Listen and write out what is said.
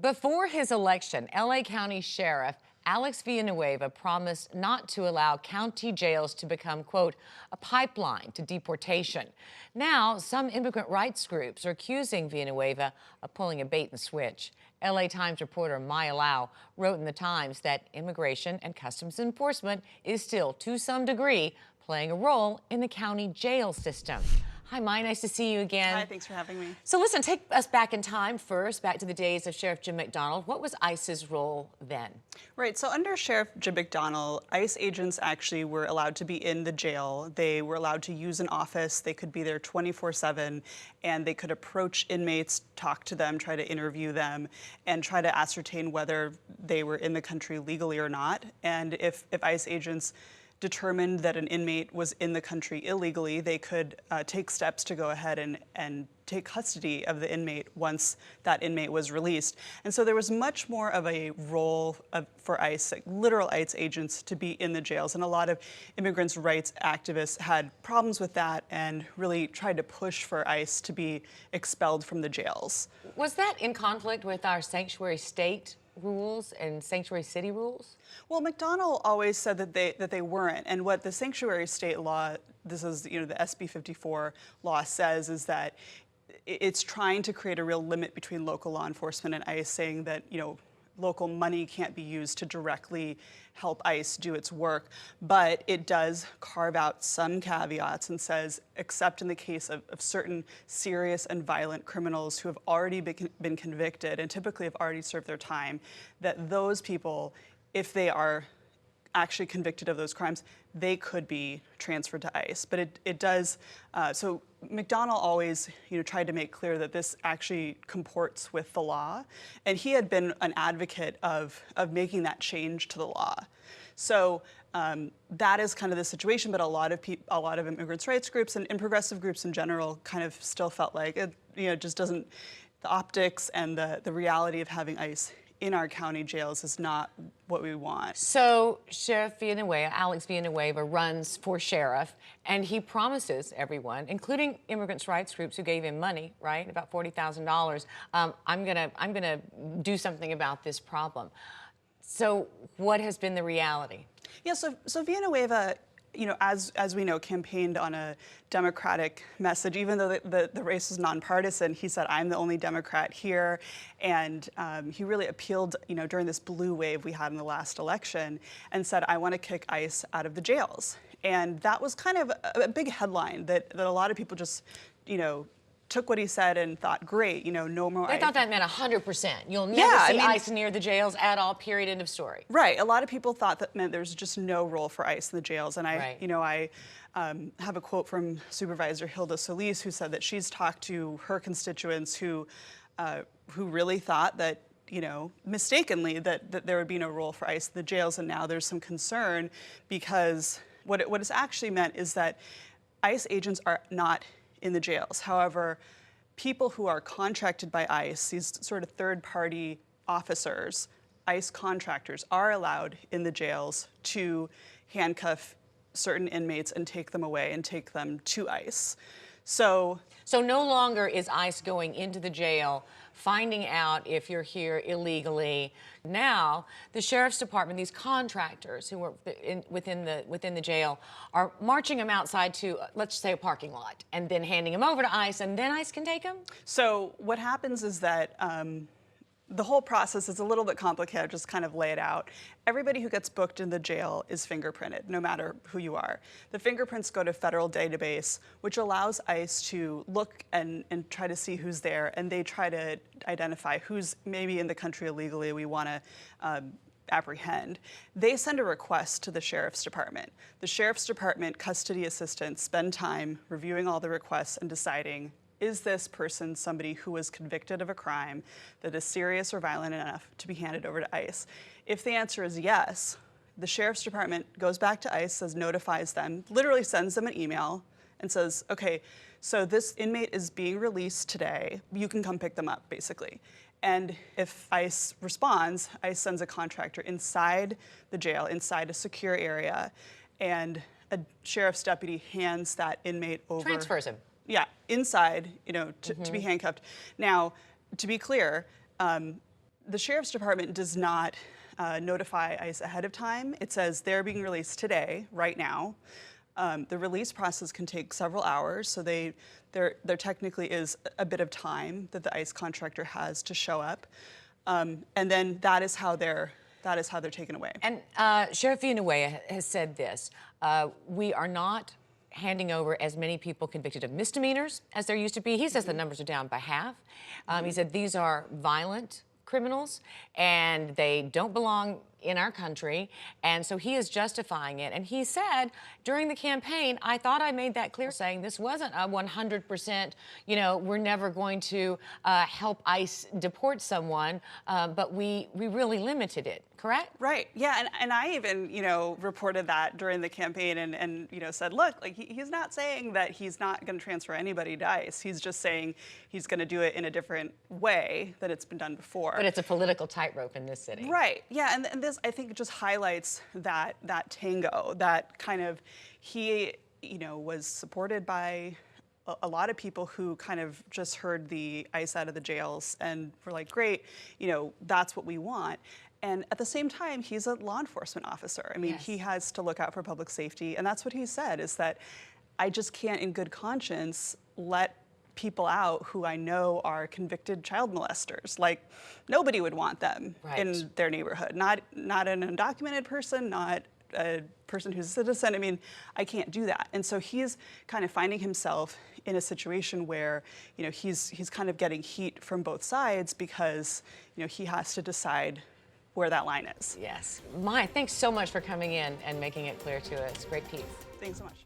Before his election, LA County Sheriff Alex Villanueva promised not to allow county jails to become, quote, a pipeline to deportation. Now, some immigrant rights groups are accusing Villanueva of pulling a bait and switch. LA Times reporter Maya Lau wrote in the Times that Immigration and Customs Enforcement is still, to some degree, playing a role in the county jail system. Hi, Maya. Nice to see you again. Hi, thanks for having me. So listen, take us back in time first, back to the days of Sheriff Jim McDonnell. What was ICE's role then? Right, so under Sheriff Jim McDonnell, ICE agents actually were allowed to be in the jail. They were allowed to use an office. They could be there 24/7, and they could approach inmates, talk to them, try to interview them, and try to ascertain whether they were in the country legally or not. And if ICE agents determined that an inmate was in the country illegally, they could take steps to go ahead and take custody of the inmate once that inmate was released. And so there was much more of a role for ICE, like literal ICE agents, to be in the jails. And a lot of immigrants' rights activists had problems with that and really tried to push for ICE to be expelled from the jails. Was that in conflict with our sanctuary state rules and sanctuary city rules? Well, McDonnell always said that they weren't, and what the sanctuary state law, this is the SB 54 law, says is that it's trying to create a real limit between local law enforcement and ICE, saying that local money can't be used to directly help ICE do its work, but it does carve out some caveats and says, except in the case of certain serious and violent criminals who have already been convicted and typically have already served their time, that those people, if they are actually convicted of those crimes, they could be transferred to ICE. But it does, so McDonnell always tried to make clear that this actually comports with the law. And he had been an advocate of making that change to the law. So that is kind of the situation, but a lot of immigrants' rights groups and progressive groups in general kind of still felt like it just doesn't, the optics and the reality of having ICE in our county jails is not what we want. So Sheriff Villanueva, Alex Villanueva, runs for sheriff, and he promises everyone, including immigrants' rights groups who gave him money, right, about $40,000, I'm gonna do something about this problem. So what has been the reality? Yeah, so Villanueva, as we know, campaigned on a Democratic message. Even though the race was nonpartisan, he said, "I'm the only Democrat here," and he really appealed, during this blue wave we had in the last election, and said, "I want to kick ICE out of the jails." And that was kind of a big headline that a lot of people just, took what he said and thought, great, no more ICE. They thought that meant 100%. You'll never see ICE near the jails at all, period, end of story. Right. A lot of people thought that meant there's just no role for ICE in the jails. And right. I have a quote from Supervisor Hilda Solis, who said that she's talked to her constituents who really thought that, mistakenly, that there would be no role for ICE in the jails. And now there's some concern because what it's actually meant is that ICE agents are not in the jails. However, people who are contracted by ICE, these sort of third-party officers, ICE contractors, are allowed in the jails to handcuff certain inmates and take them away and take them to ICE. So no longer is ICE going into the jail, finding out if you're here illegally. Now, the sheriff's department, these contractors who are within the jail, are marching them outside to, let's say, a parking lot, and then handing them over to ICE, and then ICE can take them? So what happens is that the whole process is a little bit complicated. I'll just kind of lay it out. Everybody who gets booked in the jail is fingerprinted, no matter who you are. The fingerprints go to a federal database, which allows ICE to look and try to see who's there, and they try to identify who's maybe in the country illegally we want to apprehend. They send a request to the Sheriff's Department. The Sheriff's Department custody assistants spend time reviewing all the requests and deciding, is this person somebody who was convicted of a crime that is serious or violent enough to be handed over to ICE? If the answer is yes, the Sheriff's Department goes back to ICE, notifies them, literally sends them an email and says, okay, so this inmate is being released today. You can come pick them up, basically. And if ICE responds, ICE sends a contractor inside the jail, inside a secure area, and a sheriff's deputy hands that inmate over. Transfers him. Yeah, inside, to be handcuffed. Now, to be clear, the sheriff's department does not notify ICE ahead of time. It says they're being released today, right now. The release process can take several hours, so there technically is a bit of time that the ICE contractor has to show up, and then that is how they're taken away. And Sheriff Villanueva has said this: we are not handing over as many people convicted of misdemeanors as there used to be. He says the numbers are down by half. He said these are violent criminals and they don't belong in our country, and so he is justifying it. And he said during the campaign, I thought I made that clear, saying this wasn't a 100%, you know, we're never going to help ICE deport someone, but we really limited it, correct? Right, yeah, and I even, you know, reported that during the campaign and you know, said, look, like he's not saying that he's not going to transfer anybody to ICE. He's just saying he's going to do it in a different way that it's been done before. But it's a political tightrope in this city. Right, yeah, and this, I think, just highlights that tango, that kind of, he, you know, was supported by a lot of people who kind of just heard the ICE out of the jails and were like, great, you know, that's what we want. And at the same time, he's a law enforcement officer. I mean, Yes. he has to look out for public safety, and that's what he said, is that I just can't in good conscience let people out who I know are convicted child molesters. Like, nobody would want them Right. in their neighborhood. Not an undocumented person, not a person who's a citizen. I mean, I can't do that. And so he's kind of finding himself in a situation where, you know, he's kind of getting heat from both sides because, you know, he has to decide where that line is. Yes. Maya, thanks so much for coming in and making it clear to us. Great piece. Thanks so much.